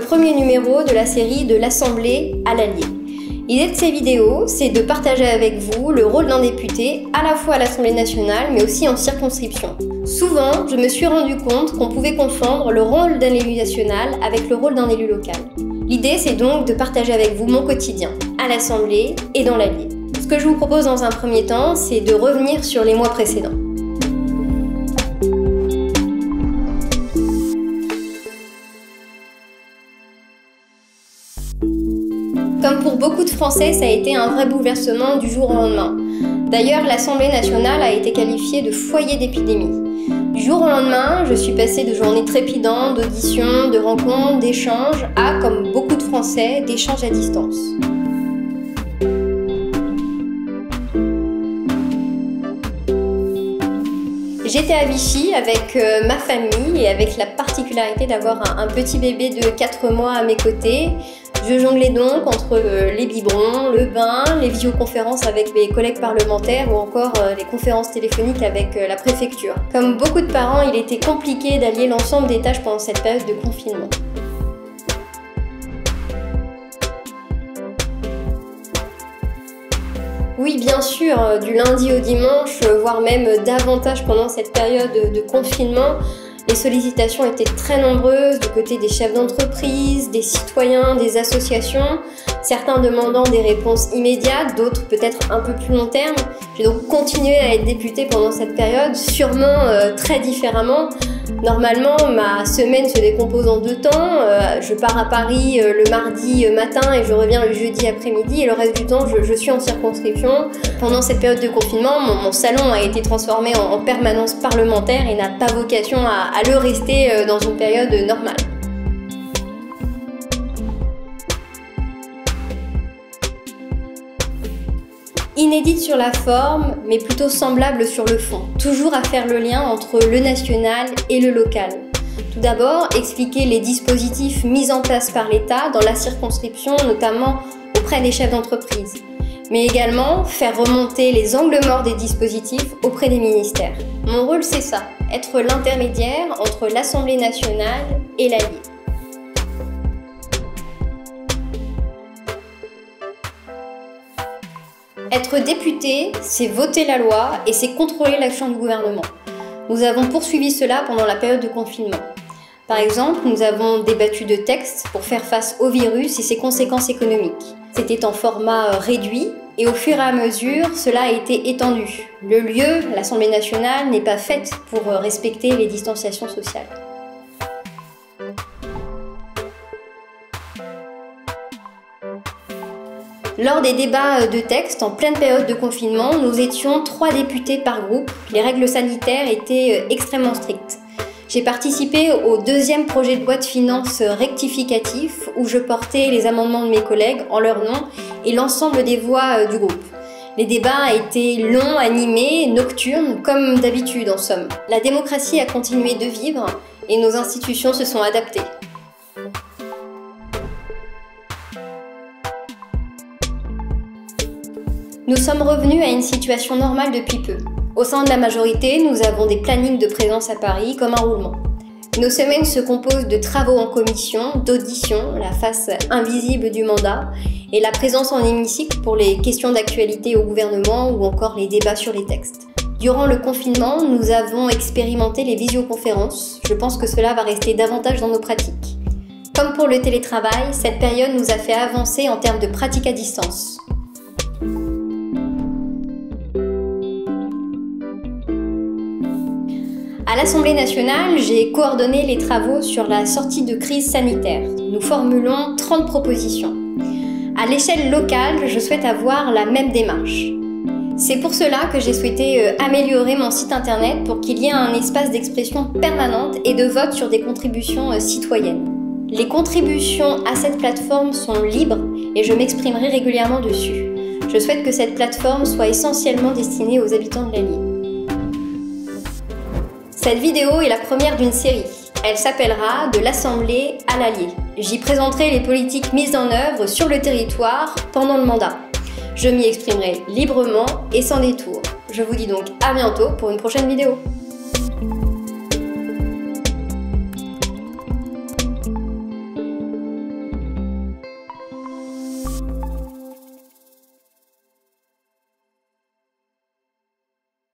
premier numéro de la série de l'Assemblée à l'Allier. L'idée de ces vidéos, c'est de partager avec vous le rôle d'un député à la fois à l'Assemblée nationale mais aussi en circonscription. Souvent, je me suis rendu compte qu'on pouvait confondre le rôle d'un élu national avec le rôle d'un élu local. L'idée, c'est donc de partager avec vous mon quotidien à l'Assemblée et dans l'Allier. Ce que je vous propose dans un premier temps, c'est de revenir sur les mois précédents. Comme pour beaucoup de Français, ça a été un vrai bouleversement du jour au lendemain. D'ailleurs, l'Assemblée nationale a été qualifiée de foyer d'épidémie. Du jour au lendemain, je suis passée de journées trépidantes, d'auditions, de rencontres, d'échanges, à, comme beaucoup de Français, d'échanges à distance. J'étais à Vichy avec ma famille et avec la particularité d'avoir un petit bébé de 4 mois à mes côtés. Je jonglais donc entre les biberons, le bain, les visioconférences avec mes collègues parlementaires ou encore les conférences téléphoniques avec la préfecture. Comme beaucoup de parents, il était compliqué d'allier l'ensemble des tâches pendant cette période de confinement. Oui, bien sûr, du lundi au dimanche, voire même davantage pendant cette période de confinement, les sollicitations étaient très nombreuses du côté des chefs d'entreprise, des citoyens, des associations, certains demandant des réponses immédiates, d'autres peut-être un peu plus long terme. J'ai donc continué à être députée pendant cette période, sûrement très différemment. Normalement, ma semaine se décompose en 2 temps. Je pars à Paris le mardi matin et je reviens le jeudi après-midi. Et le reste du temps, je suis en circonscription. Pendant cette période de confinement, mon salon a été transformé en permanence parlementaire et n'a pas vocation à le rester dans une période normale. Inédite sur la forme, mais plutôt semblable sur le fond. Toujours à faire le lien entre le national et le local. Tout d'abord, expliquer les dispositifs mis en place par l'État dans la circonscription, notamment auprès des chefs d'entreprise. Mais également, faire remonter les angles morts des dispositifs auprès des ministères. Mon rôle, c'est ça, être l'intermédiaire entre l'Assemblée nationale et l'Allier. Être député, c'est voter la loi et c'est contrôler l'action du gouvernement. Nous avons poursuivi cela pendant la période de confinement. Par exemple, nous avons débattu de textes pour faire face au virus et ses conséquences économiques. C'était en format réduit et au fur et à mesure, cela a été étendu. Le lieu, l'Assemblée nationale, n'est pas faite pour respecter les distanciations sociales. Lors des débats de texte, en pleine période de confinement, nous étions 3 députés par groupe. Les règles sanitaires étaient extrêmement strictes. J'ai participé au 2e projet de loi de finances rectificatif où je portais les amendements de mes collègues en leur nom et l'ensemble des voix du groupe. Les débats étaient longs, animés, nocturnes, comme d'habitude en somme. La démocratie a continué de vivre et nos institutions se sont adaptées. Nous sommes revenus à une situation normale depuis peu. Au sein de la majorité, nous avons des plannings de présence à Paris comme un roulement. Nos semaines se composent de travaux en commission, d'auditions, la face invisible du mandat, et la présence en hémicycle pour les questions d'actualité au gouvernement ou encore les débats sur les textes. Durant le confinement, nous avons expérimenté les visioconférences. Je pense que cela va rester davantage dans nos pratiques. Comme pour le télétravail, cette période nous a fait avancer en termes de pratiques à distance. À l'Assemblée nationale, j'ai coordonné les travaux sur la sortie de crise sanitaire. Nous formulons 30 propositions. À l'échelle locale, je souhaite avoir la même démarche. C'est pour cela que j'ai souhaité améliorer mon site internet pour qu'il y ait un espace d'expression permanente et de vote sur des contributions citoyennes. Les contributions à cette plateforme sont libres et je m'exprimerai régulièrement dessus. Je souhaite que cette plateforme soit essentiellement destinée aux habitants de l'Allier. Cette vidéo est la première d'une série. Elle s'appellera « De l'Assemblée à l'Allier ». J'y présenterai les politiques mises en œuvre sur le territoire pendant le mandat. Je m'y exprimerai librement et sans détour. Je vous dis donc à bientôt pour une prochaine vidéo.